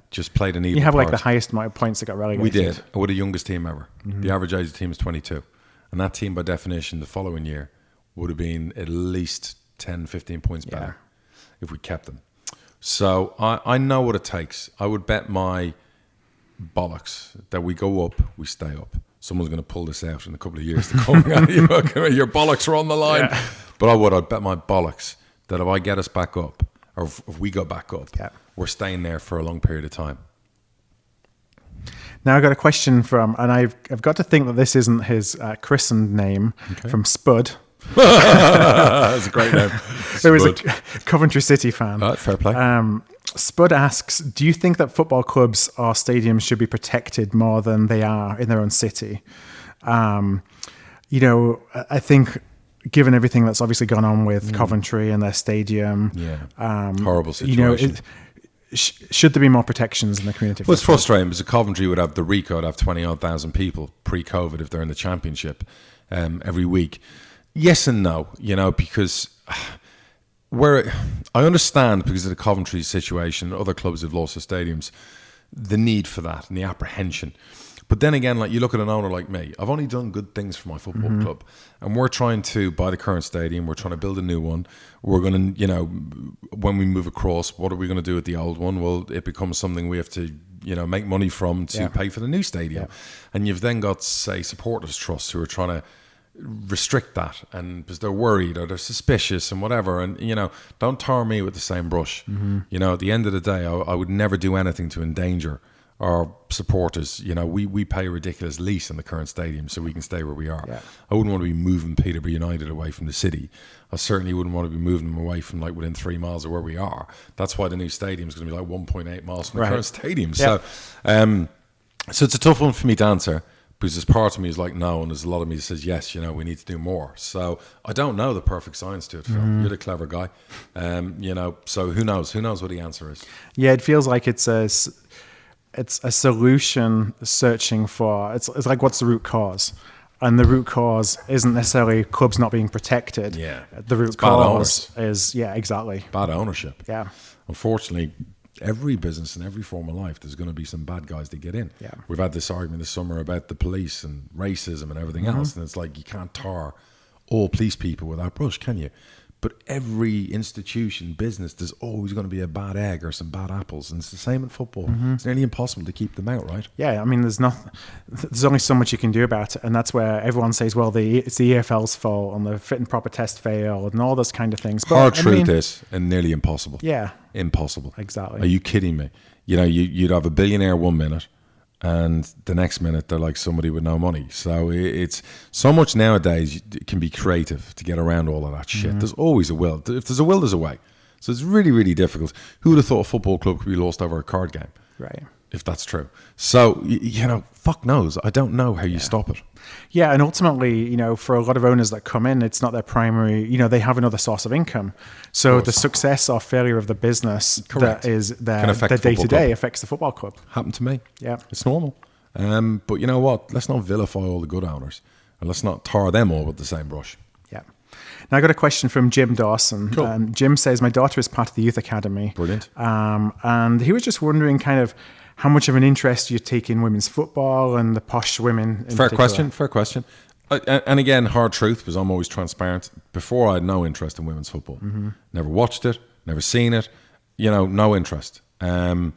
Speaker 2: Just played an evil
Speaker 1: You have
Speaker 2: part.
Speaker 1: like the highest amount of points that got relegated.
Speaker 2: We did. We're the youngest team ever. The average age of the team is 22. And that team, by definition, the following year would have been at least 10, 15 points better if we kept them. So I know what it takes. I would bet my bollocks that we go up, we stay up. Someone's going to pull this out in a couple of years to come. Your bollocks are on the line. But I'd bet my bollocks that if I get us back up, or if we go back up, we're staying there for a long period of time.
Speaker 1: Now I've got a question from, and I've got to think that this isn't his christened name, from Spud.
Speaker 2: That's a great name.
Speaker 1: It was a Coventry City fan.
Speaker 2: Fair play.
Speaker 1: Spud asks, do you think that football clubs or stadiums should be protected more than they are in their own city? I think given everything that's obviously gone on with Coventry and their stadium,
Speaker 2: horrible situation.
Speaker 1: Should there be more protections in the community?
Speaker 2: Well, it's frustrating because Coventry would have the Rico would have 20,000 people pre-COVID if they're in the championship every week. Yes and no, because where I understand because of the Coventry situation, other clubs have lost their stadiums, the need for that and the apprehension. But then again, like you look at an owner like me, I've only done good things for my football club, and we're trying to buy the current stadium. We're trying to build a new one. We're going to, when we move across, what are we going to do with the old one? Well, it becomes something we have to, make money from to pay for the new stadium. And you've then got, say, supporters trusts who are trying to restrict that, and because they're worried or they're suspicious and whatever. And don't tar me with the same brush. At the end of the day, I would never do anything to endanger our supporters. We pay a ridiculous lease on the current stadium so we can stay where we are. I wouldn't want to be moving Peterborough United away from the city. I certainly wouldn't want to be moving them away from like within 3 miles of where we are. That's why the new stadium is going to be like 1.8 miles from the current stadium. So it's a tough one for me to answer, because there's part of me is like no, and there's a lot of me that says yes, we need to do more. So I don't know the perfect science to it, Phil. You're the clever guy. So who knows what the answer is.
Speaker 1: Yeah, it feels like it's a solution searching for, it's like, what's the root cause? And the root cause isn't necessarily clubs not being protected.
Speaker 2: Yeah.
Speaker 1: The root cause is, exactly.
Speaker 2: Bad ownership.
Speaker 1: Yeah.
Speaker 2: Unfortunately, every business in every form of life, there's going to be some bad guys that get in.
Speaker 1: Yeah.
Speaker 2: We've had this argument this summer about the police and racism and everything else. And it's like, you can't tar all police people with that brush, can you? But every institution, business, there's always going to be a bad egg or some bad apples. And it's the same in football. It's nearly impossible to keep them out, right?
Speaker 1: Yeah, I mean, there's only so much you can do about it. And that's where everyone says, well, it's the EFL's fault and the fit and proper test failed and all those kind of things. But
Speaker 2: hard truth is, and nearly impossible.
Speaker 1: Yeah.
Speaker 2: Impossible.
Speaker 1: Exactly.
Speaker 2: Are you kidding me? You'd have a billionaire 1 minute, and the next minute they're like somebody with no money. So it's so much nowadays. It can be creative to get around all of that shit. There's always a will. If there's a will, there's a way. So it's really, really difficult. Who would have thought a football club could be lost over a card game?
Speaker 1: Right.
Speaker 2: If that's true. So, fuck knows. I don't know how you stop it.
Speaker 1: Yeah, and ultimately, for a lot of owners that come in, it's not their primary, they have another source of income. So the success or failure of the business that is their day-to-day affects the football club.
Speaker 2: Happened to me.
Speaker 1: Yeah.
Speaker 2: It's normal. But you know what? Let's not vilify all the good owners, and let's not tar them all with the same brush.
Speaker 1: Yeah. Now, I got a question from Jim Dawson.
Speaker 2: Cool.
Speaker 1: Jim says, my daughter is part of the youth academy.
Speaker 2: Brilliant.
Speaker 1: And he was just wondering kind of how much of an interest you take in women's football and the posh women in
Speaker 2: Fair
Speaker 1: particular.
Speaker 2: question. And again, hard truth, because I'm always transparent. Before, I had no interest in women's football. Never watched it, never seen it. No interest. And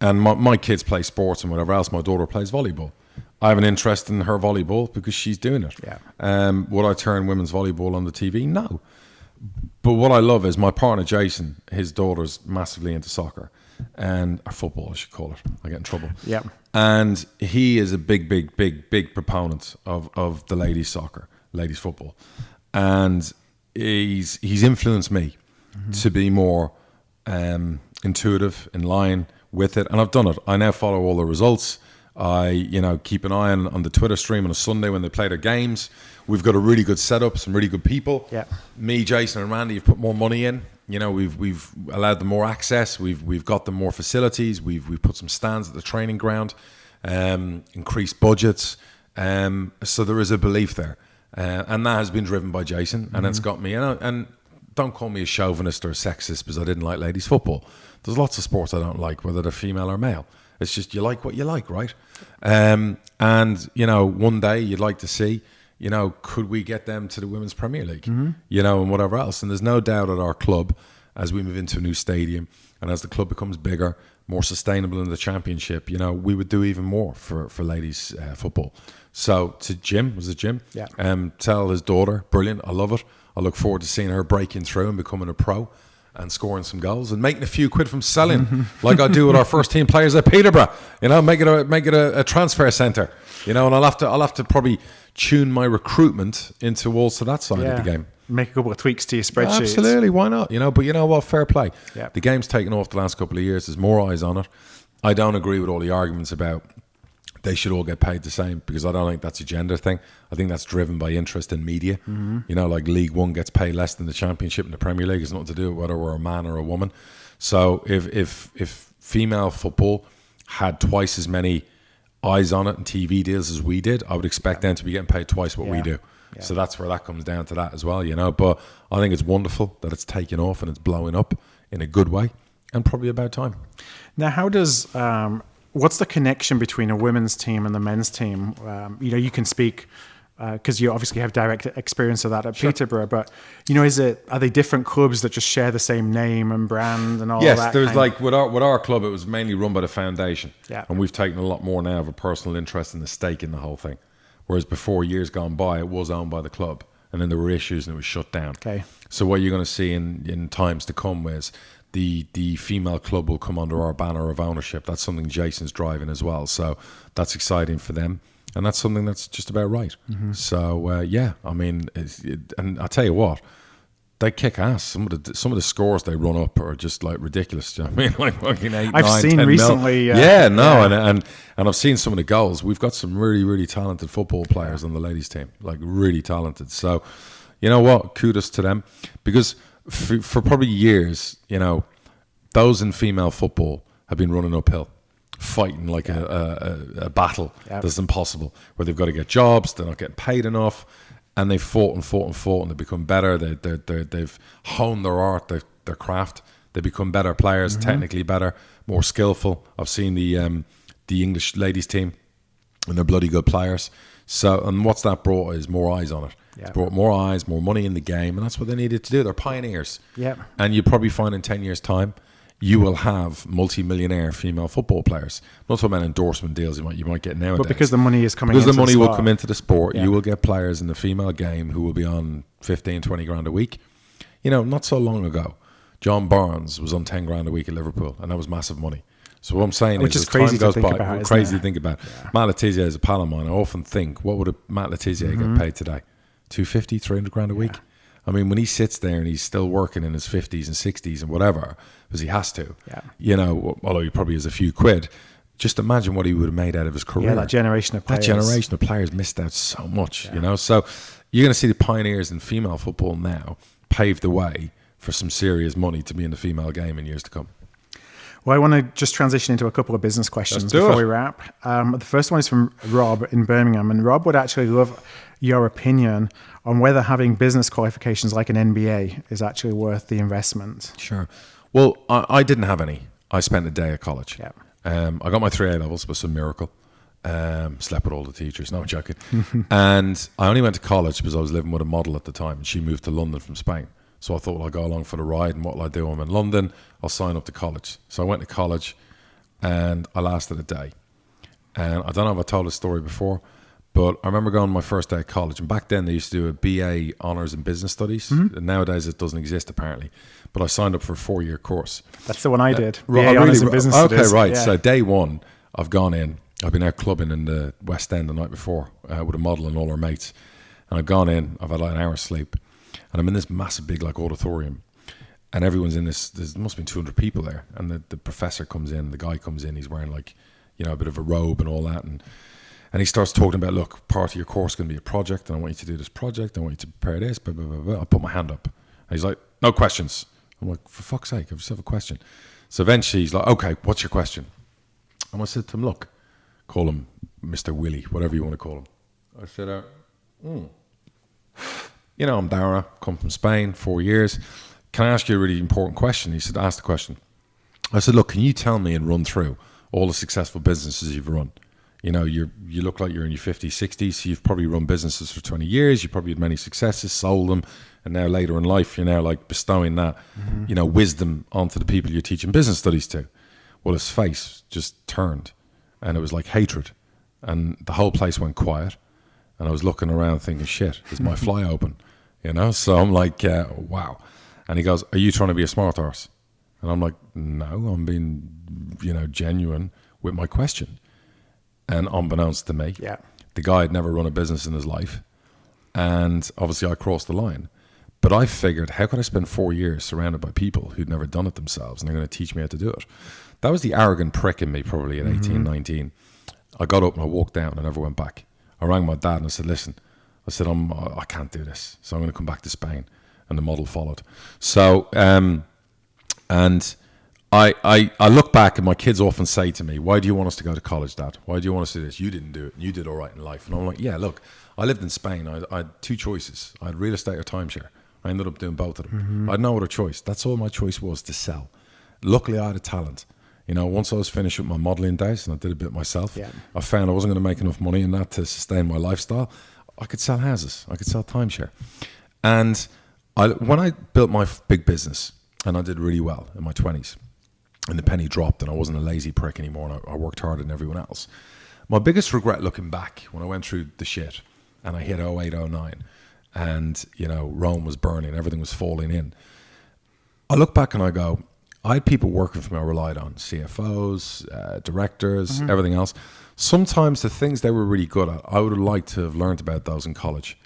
Speaker 2: my kids play sports and whatever else. My daughter plays volleyball. I have an interest in her volleyball because she's doing it.
Speaker 1: Yeah.
Speaker 2: Would I turn women's volleyball on the TV? No. But what I love is my partner, Jason, his daughter's massively into soccer. Or football, I should call it. I get in trouble.
Speaker 1: Yeah.
Speaker 2: And he is a big proponent of the ladies' soccer, ladies' football. And he's influenced me to be more intuitive, in line with it. And I've done it. I now follow all the results. I, keep an eye on the Twitter stream on a Sunday when they play their games. We've got a really good setup, some really good people.
Speaker 1: Yeah.
Speaker 2: Me, Jason, and Randy have put more money in. We've allowed them more access. We've got them more facilities. We've put some stands at the training ground, increased budgets. So there is a belief there, and that has been driven by Jason, and it's got me. And don't call me a chauvinist or a sexist because I didn't like ladies football. There's lots of sports I don't like, whether they're female or male. It's just you like what you like, right? And one day you'd like to see, could we get them to the Women's Premier League, and whatever else. And there's no doubt at our club, as we move into a new stadium and as the club becomes bigger, more sustainable in the championship, we would do even more for ladies football. So to Jim, was it Jim?
Speaker 1: Yeah.
Speaker 2: Tell his daughter, brilliant, I love it. I look forward to seeing her breaking through and becoming a pro and scoring some goals and making a few quid from selling like I do with our first team players at Peterborough. Make it a transfer centre. And I'll have to probably tune my recruitment into also that side of the game.
Speaker 1: Make a couple of tweaks to your spreadsheet.
Speaker 2: Absolutely, why not? But you know what? Fair play.
Speaker 1: Yeah.
Speaker 2: The game's taken off the last couple of years. There's more eyes on it. I don't agree with all the arguments about they should all get paid the same, because I don't think that's a gender thing. I think that's driven by interest in media. Like League One gets paid less than the Championship and the Premier League. It's nothing to do with whether we're a man or a woman. So if female football had twice as many eyes on it and TV deals as we did, I would expect them to be getting paid twice what we do. Yeah. So that's where that comes down to that as well, But I think it's wonderful that it's taken off and it's blowing up in a good way, and probably about time.
Speaker 1: Now, how does what's the connection between a women's team and the men's team? You can speak because you obviously have direct experience of that at Peterborough, but are they different clubs that just share the same name and brand and all that?
Speaker 2: Yes, there's like with our club, it was mainly run by the foundation, and we've taken a lot more now of a personal interest and a stake in the whole thing. Whereas before, years gone by, it was owned by the club, and then there were issues and it was shut down.
Speaker 1: Okay.
Speaker 2: So what you're going to see in times to come is the female club will come under our banner of ownership. That's something Jason's driving as well. So that's exciting for them. And that's something that's just about right. Mm-hmm. So, I mean, and I tell you what, they kick ass. Some of the scores they run up are just like ridiculous. Do you know what I mean? Like fucking 8,
Speaker 1: I've
Speaker 2: 9,
Speaker 1: seen
Speaker 2: 10
Speaker 1: recently.
Speaker 2: mil. And I've seen some of the goals. We've got some really, really talented football players on the ladies' team, like really talented. So, you know what? Kudos to them, because for probably years, those in female football have been running uphill, fighting like a battle that's impossible, where they've got to get jobs, they're not getting paid enough, and they've fought and they've become better. They've honed their art, their craft. They become better players, technically better, more skillful. I've seen the English ladies team, and they're bloody good players. So, and what's that brought is more eyes on it. It's brought more eyes, more money in the game, and that's what they needed to do. They're pioneers.
Speaker 1: Yeah.
Speaker 2: And you probably find in 10 years' time, you will have multi-millionaire female football players. I'm not talking about endorsement deals you might get nowadays.
Speaker 1: But because the money is coming
Speaker 2: into
Speaker 1: the
Speaker 2: money
Speaker 1: sport.
Speaker 2: will come into the sport, you will get players in the female game who will be on 15, 20 grand a week. Not so long ago, John Barnes was on 10 grand a week at Liverpool, and that was massive money. So what I'm saying
Speaker 1: Which
Speaker 2: is,
Speaker 1: is crazy
Speaker 2: time goes
Speaker 1: to think
Speaker 2: by,
Speaker 1: about, isn't
Speaker 2: crazy
Speaker 1: it?
Speaker 2: to think about. Yeah. Matt Letizia is a pal of mine. I often think, what would a Matt Letizia get paid today? 250, 300 grand a week? I mean, when he sits there and he's still working in his 50s and 60s and whatever, because he has to, although he probably has a few quid, just imagine what he would have made out of his career.
Speaker 1: Yeah, that generation of players.
Speaker 2: That generation of players missed out so much, So you're going to see the pioneers in female football now pave the way for some serious money to be in the female game in years to come.
Speaker 1: Well, I want to just transition into a couple of business questions before we wrap. The first one is from Rob in Birmingham, and Rob would actually love your opinion on whether having business qualifications like an MBA is actually worth the investment.
Speaker 2: Sure. Well, I didn't have any. I spent a day at college.
Speaker 1: Yeah.
Speaker 2: I got my 3 A-levels, it was a miracle. Slept with all the teachers, no, I'm joking. And I only went to college because I was living with a model at the time, and she moved to London from Spain. So I thought, well, I'll go along for the ride, and what will I do? I'm in London, I'll sign up to college. So I went to college, and I lasted a day. And I don't know if I told this story before, but I remember going my first day at college, and back then they used to do a BA Honours in Business Studies. And nowadays it doesn't exist, apparently. But I signed up for a 4-year course.
Speaker 1: That's the one I did. BA Honours in Business Studies.
Speaker 2: Okay, right.
Speaker 1: Yeah.
Speaker 2: So day one, I've gone in. I've been out clubbing in the West End the night before with a model and all her mates. And I've gone in, I've had like an hour's sleep. And I'm in this massive big like auditorium. And everyone's in this, there must have been 200 people there. And the professor comes in, the guy comes in, he's wearing like, a bit of a robe and all that. And he starts talking about, look, part of your course is going to be a project, and I want you to do this project, I want you to prepare this, blah, blah, blah, blah. I put my hand up. And he's like, no questions. I'm like, for fuck's sake, I just have a question. So eventually he's like, okay, what's your question? And I said to him, look, call him Mr. Willie, whatever you want to call him. I said, I'm Darragh, come from Spain, 4 years. Can I ask you a really important question? He said, ask the question. I said, look, can you tell me and run through all the successful businesses you've run? You look like you're in your 50s, 60s, so you've probably run businesses for 20 years, you probably had many successes, sold them, and now later in life, you're now like bestowing that, wisdom onto the people you're teaching business studies to. Well, his face just turned, and it was like hatred, and the whole place went quiet, and I was looking around thinking, shit, is my fly open? So I'm like, wow. And he goes, are you trying to be a smart arse? And I'm like, no, I'm being, genuine with my question. And unbeknownst to me, the guy had never run a business in his life. And obviously I crossed the line. But I figured, how could I spend 4 years surrounded by people who'd never done it themselves and they're going to teach me how to do it? That was the arrogant prick in me probably at 18, 19. I got up and I walked down and I never went back. I rang my dad and I said, listen, I can't do this. So I'm going to come back to Spain. And the model followed. So, and I look back and my kids often say to me, why do you want us to go to college, Dad? Why do you want us to do this? You didn't do it. And you did all right in life. And I'm like, yeah, look, I lived in Spain. I had 2 choices. I had real estate or timeshare. I ended up doing both of them. I had no other choice. That's all my choice was, to sell. Luckily, I had a talent. Once I was finished with my modelling days, and I did a bit myself,
Speaker 1: Yeah.
Speaker 2: I found I wasn't going to make enough money in that to sustain my lifestyle. I could sell houses. I could sell timeshare. And when I built my big business, and I did really well in my 20s, and the penny dropped and I wasn't a lazy prick anymore, and I worked harder than everyone else. My biggest regret looking back, when I went through the shit, and I hit 08, 09, and, Rome was burning, everything was falling in. I look back and I go, I had people working for me I relied on, CFOs, directors, everything else. Sometimes the things they were really good at, I would have liked to have learned about those in college.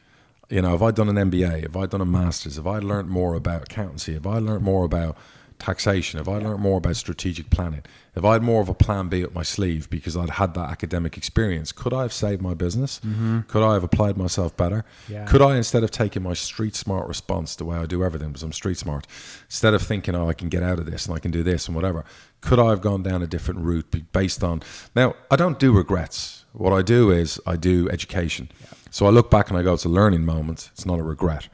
Speaker 2: If I'd done an MBA, if I'd done a master's, if I'd learned more about accountancy, if I learned more about taxation, if I learned more about strategic planning, if I had more of a plan B up my sleeve because I'd had that academic experience, could I have saved my business? Could I have applied myself better?
Speaker 1: Yeah.
Speaker 2: Could I, instead of taking my street smart response, the way I do everything because I'm street smart, instead of thinking, I can get out of this and I can do this and whatever, could I have gone down a different route based on... Now, I don't do regrets. What I do is I do education. Yeah. So I look back and I go, it's a learning moment. It's not a regret.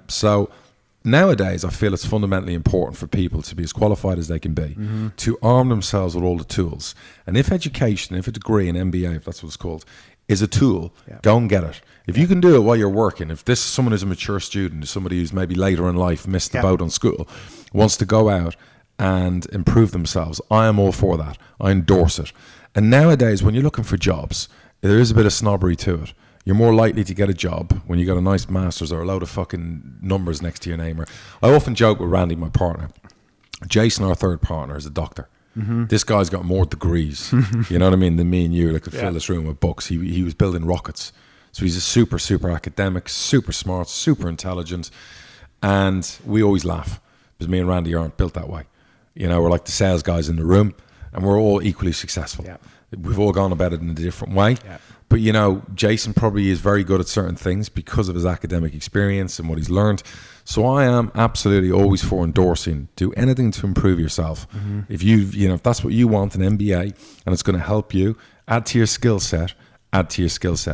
Speaker 2: So nowadays, I feel it's fundamentally important for people to be as qualified as they can be, to arm themselves with all the tools. And if education, if a degree, an MBA, if that's what it's called, is a tool, go and get it. If you can do it while you're working, if this is someone who's a mature student, somebody who's maybe later in life missed the boat on school, wants to go out and improve themselves, I am all for that. I endorse it. And nowadays, when you're looking for jobs, there is a bit of snobbery to it. You're more likely to get a job when you got a nice master's or a load of fucking numbers next to your name. Or I often joke with Randy, my partner. Jason, our third partner, is a doctor. This guy's got more degrees, you know what I mean, than me and you. Like, could fill this room with books. He was building rockets. So he's a super, super academic, super smart, super intelligent. And we always laugh because me and Randy aren't built that way. We're like the sales guys in the room, and we're all equally successful. Yeah. We've all gone about it in a different way. Yeah. But, Jason probably is very good at certain things because of his academic experience and what he's learned. So I am absolutely always for endorsing. Do anything to improve yourself. If if that's what you want, an MBA, and it's going to help you, add to your skill set.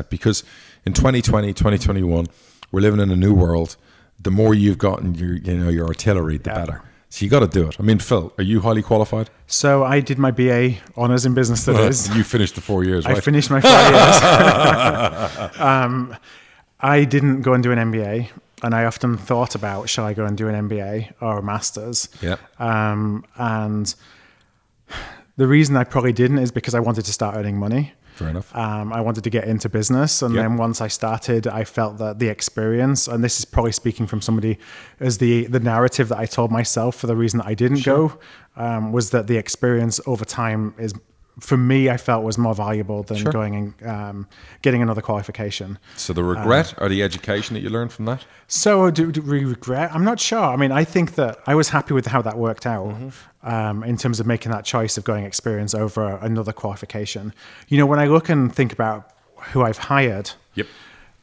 Speaker 2: Because in 2020, 2021, we're living in a new world. The more you've got in your artillery, the better. So you got to do it. I mean, Phil, are you highly qualified?
Speaker 1: So I did my BA honours in business studies.
Speaker 2: You finished the 4 years, right?
Speaker 1: I finished my 4 years. I didn't go and do an MBA, and I often thought about, shall I go and do an MBA or a master's?
Speaker 2: Yeah.
Speaker 1: And the reason I probably didn't is because I wanted to start earning money.
Speaker 2: Fair enough.
Speaker 1: I wanted to get into business, and then once I started, I felt that the experience, and this is probably speaking from somebody, as the narrative that I told myself for the reason that I didn't go, was that the experience over time is, for me, I felt was more valuable than going and getting another qualification.
Speaker 2: So the regret or the education that you learned from that?
Speaker 1: So do we regret? I'm not sure. I mean, I think that I was happy with how that worked out in terms of making that choice of going experience over another qualification. When I look and think about who I've hired,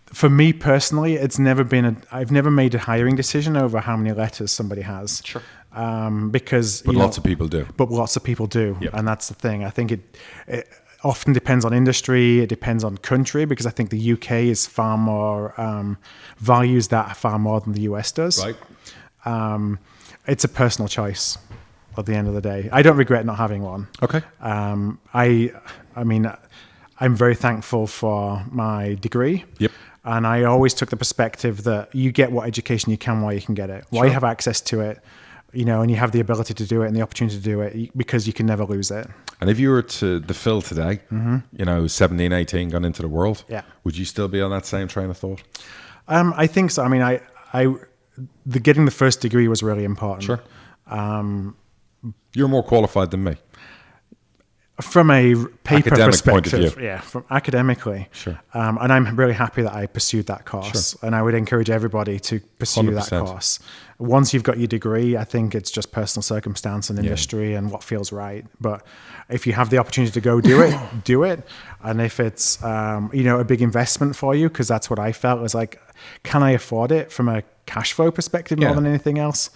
Speaker 1: for me personally, I've never made a hiring decision over how many letters somebody has.
Speaker 2: Sure.
Speaker 1: Because
Speaker 2: lots of people do.
Speaker 1: But lots of people do, and that's the thing. I think it often depends on industry. It depends on country, because I think the UK is far more values that far more than the US does.
Speaker 2: Right.
Speaker 1: It's a personal choice. At the end of the day, I don't regret not having one.
Speaker 2: Okay.
Speaker 1: I mean, I'm very thankful for my degree.
Speaker 2: Yep.
Speaker 1: And I always took the perspective that you get what education you can while you can get it, while you have access to it, and you have the ability to do it and the opportunity to do it, because you can never lose it.
Speaker 2: And if you were to the Phil today, 17, 18, gone into the world, would you still be on that same train of thought?
Speaker 1: I think so. I mean, getting the first degree was really important.
Speaker 2: Sure. You're more qualified than me.
Speaker 1: From a paper
Speaker 2: academic
Speaker 1: perspective,
Speaker 2: point of view.
Speaker 1: from academically.
Speaker 2: Sure.
Speaker 1: And I'm really happy that I pursued that course.
Speaker 2: Sure.
Speaker 1: And I would encourage everybody to pursue
Speaker 2: 100%.
Speaker 1: that course. Once you've got your degree, I think it's just personal circumstance and industry and what feels right. But if you have the opportunity to go do it, do it. And if it's, a big investment for you, because that's what I felt, was like, can I afford it from a cash flow perspective more than anything else?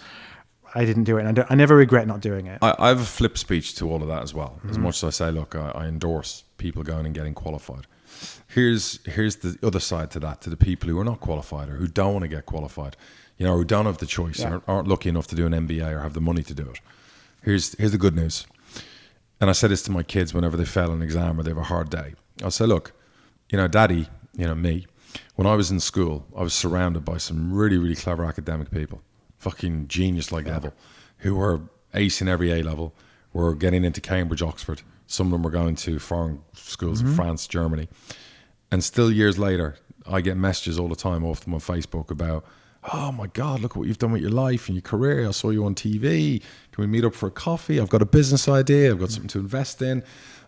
Speaker 1: I didn't do it, and I never regret not doing it.
Speaker 2: I have a flip speech to all of that as well. As much as I say, look, I endorse people going and getting qualified. Here's the other side to that, to the people who are not qualified or who don't want to get qualified, who don't have the choice, or aren't lucky enough to do an MBA or have the money to do it. Here's the good news. And I said this to my kids whenever they fail an exam or they have a hard day. I'll say, look, Daddy, me, when I was in school, I was surrounded by some really, really clever academic people, fucking genius-like level, who were acing every A level, were getting into Cambridge, Oxford. Some of them were going to foreign schools in France, Germany. And still years later, I get messages all the time off them on Facebook about, oh my God, look what you've done with your life and your career. I saw you on TV. Can we meet up for a coffee? I've got a business idea. I've got something to invest in.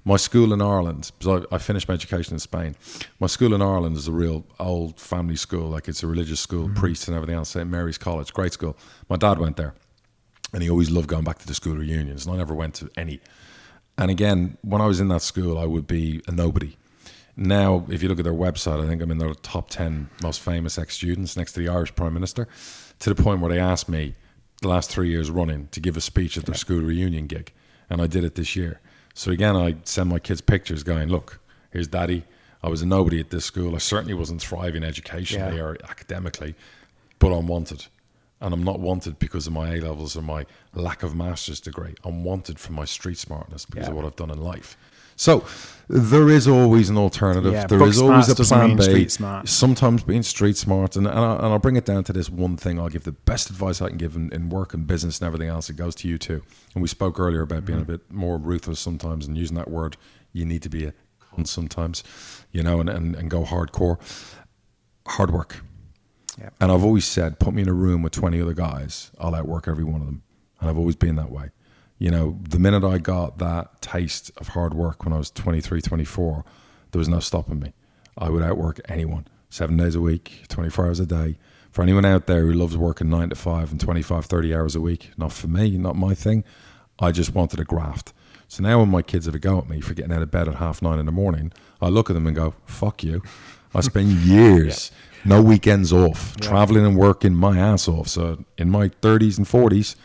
Speaker 2: My school in Ireland, because I finished my education in Spain. My school in Ireland is a real old family school. Like, it's a religious school, priests and everything else. St. Mary's College, great school. My dad went there, and he always loved going back to the school reunions, and I never went to any. And again, when I was in that school, I would be a nobody. Now, if you look at their website, I think I'm in their top 10 most famous ex-students next to the Irish Prime Minister, to the point where they asked me the last 3 years running to give a speech at their school reunion gig. And I did it this year. So again, I send my kids pictures going, look, here's Daddy. I was a nobody at this school. I certainly wasn't thriving educationally or academically, but I'm wanted. And I'm not wanted because of my A-levels or my lack of master's degree. I'm wanted for my street smartness because of what I've done in life. So there is always an alternative.
Speaker 1: Yeah,
Speaker 2: there is always a plan B.
Speaker 1: Street smart.
Speaker 2: Sometimes being street smart. And I'll bring it down to this one thing. I'll give the best advice I can give in work and business and everything else. It goes to you too. And we spoke earlier about being a bit more ruthless sometimes and using that word. You need to be a cunt sometimes, and go hardcore. Hard work. Yep. And I've always said, put me in a room with 20 other guys, I'll outwork every one of them. And I've always been that way. The minute I got that taste of hard work when I was 23, 24, there was no stopping me. I would outwork anyone, 7 days a week, 24 hours a day. For anyone out there who loves working 9 to 5 and 25, 30 hours a week, not for me, not my thing. I just wanted a graft. So now when my kids have a go at me for getting out of bed at 9:30 in the morning, I look at them and go, fuck you. I spend years, no weekends off, traveling and working my ass off. So in my 30s and 40s,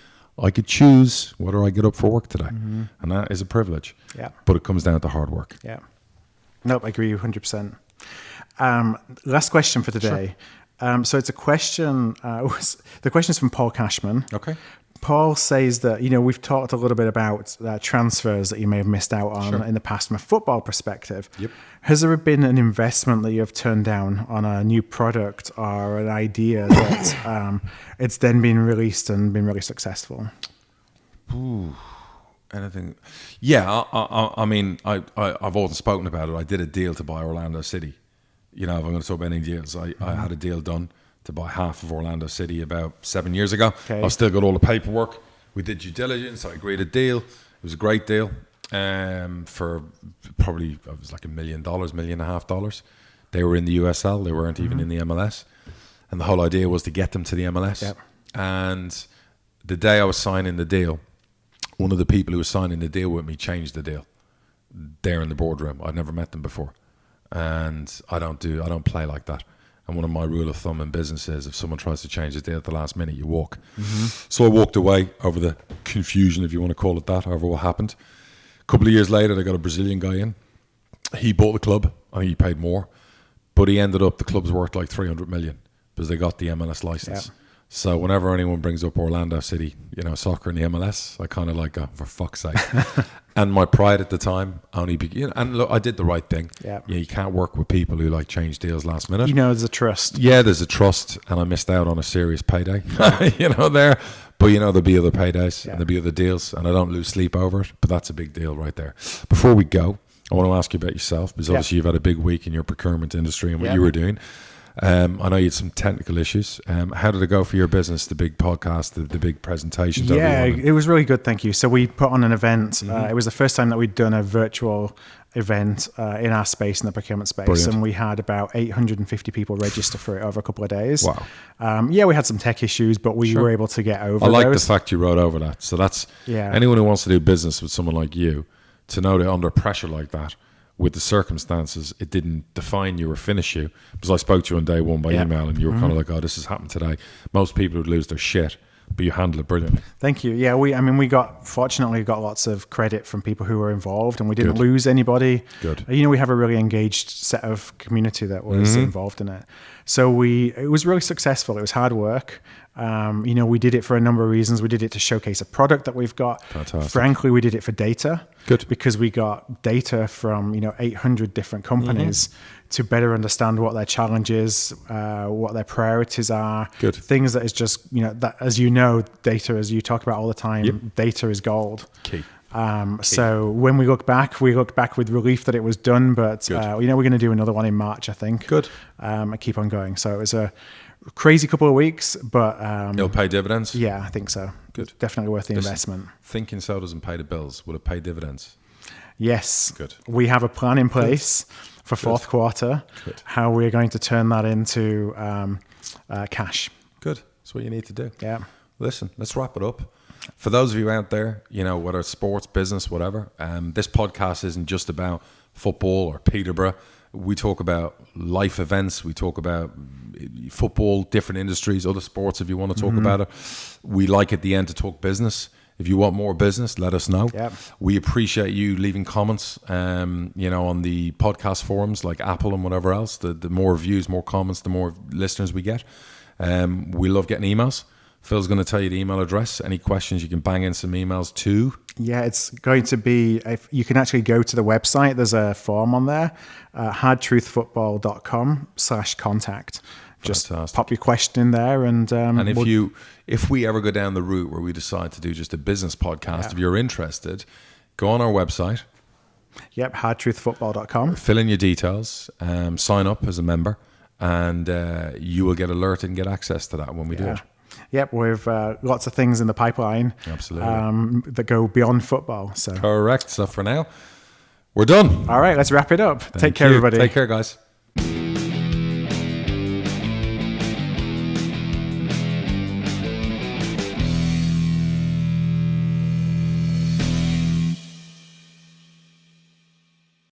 Speaker 2: I could choose whether I get up for work today. And that is a privilege. Yeah. But it comes down to hard work.
Speaker 1: Yeah. Nope, I agree 100%. Last question for today. Sure. So it's a question, the question is from Paul Cashman.
Speaker 2: Okay.
Speaker 1: Paul says that, we've talked a little bit about transfers that you may have missed out on in the past from a football perspective.
Speaker 2: Yep.
Speaker 1: Has there been an investment that you have turned down on a new product or an idea that it's then been released and been really successful?
Speaker 2: Ooh, anything? Yeah, I've often spoken about it. I did a deal to buy Orlando City. If I'm going to talk about any deals, I had a deal done to buy half of Orlando City about 7 years ago. Okay. I've still got all the paperwork. We did due diligence. I agreed a deal. It was a great deal for probably, it was like $1 million, $1.5 million. They were in the USL. They weren't even in the MLS. And the whole idea was to get them to the MLS. Yep. And the day I was signing the deal, one of the people who was signing the deal with me changed the deal there in the boardroom. I'd never met them before. And I don't play like that. And one of my rule of thumb in business is if someone tries to change the deal at the last minute, you walk. So I walked away over the confusion, if you want to call it that, over what happened. A couple of years later, they got a Brazilian guy in. He bought the club. I think he paid more. But he ended up, the club's worth like 300 million because they got the MLS license. Yep. So whenever anyone brings up Orlando City, soccer in the MLS, I kind of like, oh, for fuck's sake. And my pride at the time and look, I did the right thing. Yeah. You can't work with people who like change deals last minute.
Speaker 1: There's a trust.
Speaker 2: Yeah, there's a trust, and I missed out on a serious payday. There. But there'll be other paydays and there'll be other deals, and I don't lose sleep over it. But that's a big deal right there. Before we go, I want to ask you about yourself, because obviously you've had a big week in your procurement industry and what you were doing. I know you had some technical issues. How did it go for your business, the big podcast, the big presentations?
Speaker 1: Yeah, it was really good, thank you. So we put on an event. It was the first time that we'd done a virtual event in our space, in the procurement space. Brilliant. And we had about 850 people register for it over a couple of days.
Speaker 2: Wow.
Speaker 1: We had some tech issues, but we were able to get over those.
Speaker 2: I like the fact you wrote over that. So that's anyone who wants to do business with someone like you, to know that under pressure like that, with the circumstances, it didn't define you or finish you. Because I spoke to you on day one by email, and you were kind of like, oh, this has happened today. Most people would lose their shit, but you handled it brilliantly.
Speaker 1: Thank you. Yeah, we fortunately got lots of credit from people who were involved, and we didn't lose anybody.
Speaker 2: Good.
Speaker 1: We have a really engaged set of community that was involved in it. So it was really successful. It was hard work. We did it for a number of reasons. We did it to showcase a product that we've got.
Speaker 2: Fantastic.
Speaker 1: Frankly, we did it for data.
Speaker 2: Good.
Speaker 1: Because we got data from 800 different companies to better understand what their challenges, what their priorities are.
Speaker 2: Good.
Speaker 1: Things that is just that, as data, as you talk about all the time, data is gold.
Speaker 2: Key.
Speaker 1: So when we look back with relief that it was done, but we're going to do another one in March, I think.
Speaker 2: Good.
Speaker 1: I keep on going. So it was a crazy couple of weeks, but
Speaker 2: it'll pay dividends.
Speaker 1: Yeah, I think so.
Speaker 2: Good.
Speaker 1: Definitely worth the investment.
Speaker 2: Thinking so doesn't pay the bills. Will it pay dividends?
Speaker 1: Yes.
Speaker 2: Good.
Speaker 1: We have a plan in place for fourth quarter.
Speaker 2: Good.
Speaker 1: How we're going to turn that into cash.
Speaker 2: Good. That's what you need to do.
Speaker 1: Yeah.
Speaker 2: Listen, let's wrap it up. For those of you out there, whether it's sports, business, whatever, this podcast isn't just about football or Peterborough. We talk about life events. We talk about football, different industries, other sports if you want to talk about it. We like at the end to talk business. If you want more business, let us know.
Speaker 1: Yep. We
Speaker 2: appreciate you leaving comments, on the podcast forums like Apple and whatever else. The more views, more comments, the more listeners we get. We love getting emails. Phil's going to tell you the email address. Any questions, you can bang in some emails too.
Speaker 1: Yeah, it's going to be, if you can actually go to the website, there's a form on there, hardtruthfootball.com/contact. Just pop your question in there. And
Speaker 2: if we ever go down the route where we decide to do just a business podcast, if you're interested, go on our website.
Speaker 1: Yep, hardtruthfootball.com.
Speaker 2: Fill in your details, sign up as a member, and you will get alerted and get access to that when we do it.
Speaker 1: Yep, we've lots of things in the pipeline.
Speaker 2: Absolutely.
Speaker 1: That go beyond football. So
Speaker 2: correct. So for now, we're done.
Speaker 1: All right, let's wrap it up. Take care, everybody.
Speaker 2: Take care, guys.